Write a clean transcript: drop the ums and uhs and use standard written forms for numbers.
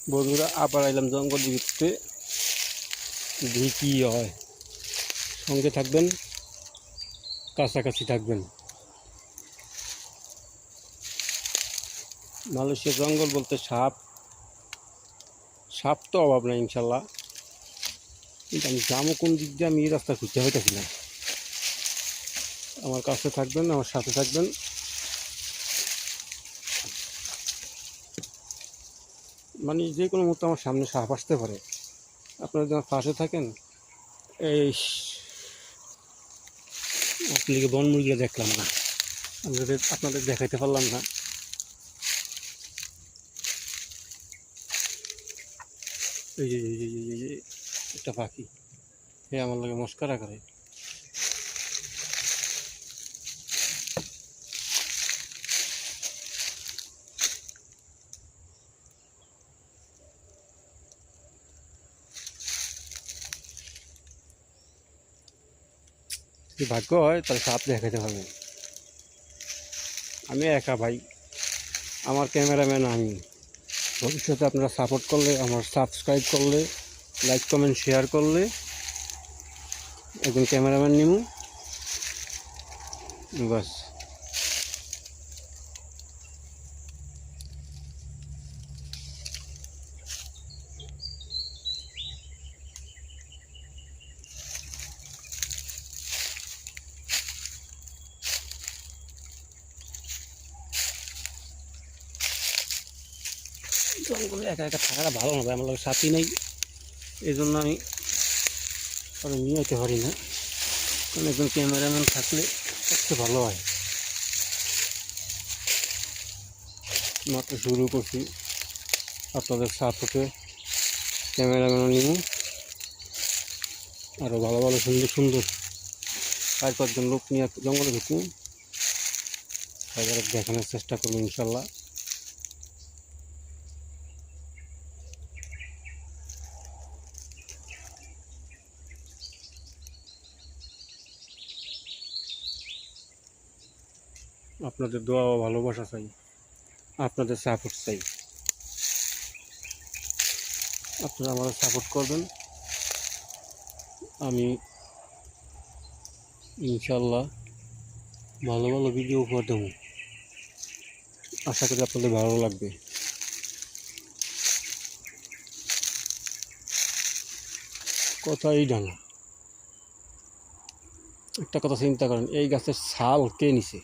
বন্ধুরা আবার আইলাম জঙ্গল ভিতরে, দেখি কি হয়। সঙ্গে থাকবেন, কাছাকাছি থাকবেন। মালয়েশিয়া জঙ্গল বলতে সাপ সাপ তো অভাব নাই ইনশাল্লাহ, কিন্তু আমি যাবো কোন দিক দিয়ে আমি এই রাস্তা খুঁজতে হইতেছি না। আমার কাছে থাকবেন, আমার সাথে থাকবেন। মানে যে কোনো মুহূর্তে আমার সামনে সাপ আসতে পারে, আপনারা যদি আমার পাশে থাকেন। এই আপনাকে বন মুরগিটা দেখলাম না, আপনাদের দেখাইতে পারলাম না। এই যে একটা পাখি, এ আমার লাগে মস্কারা করে। যদি ভাগ্য হয় তাহলে সাপ দেখাইতে পারবেন। আমি একা ভাই, আমার ক্যামেরাম্যান আমি। ভবিষ্যতে আপনারা সাপোর্ট করলে, আমার সাবস্ক্রাইব করলে, লাইক কমেন্ট শেয়ার করলে একজন ক্যামেরাম্যান নিব, বাস। জঙ্গলে একা একা থাকাটা ভালো না ভাই, আমার লাগে সাথী নেই, এই জন্য আমি নিয়ে যেতে পারি না। কারণ একজন ক্যামেরাম্যান থাকলে সবচেয়ে ভালো হয়। মাত্র শুরু করছি, আপনাদের সাপোর্টে ক্যামেরাম্যানও নিব, আরও ভালো ভালো সুন্দর সুন্দর 4-5 জন লোক নিয়ে জঙ্গলে ঢুকবো, তাদের দেখানোর চেষ্টা করবো ইনশাল্লাহ। আপনাদের দোয়া ও ভালোবাসা চাই, আপনাদের সাপোর্ট চাই। আপনারা আমাদের সাপোর্ট করবেন, আমি ইনশাল্লাহ ভালো ভালো ভিডিও উপহার দেবো। আশা করি আপনাদের ভালো লাগবে। কথাই ডাঙা। একটা কথা চিন্তা করেন, এই গাছের ছাল কে নিছে?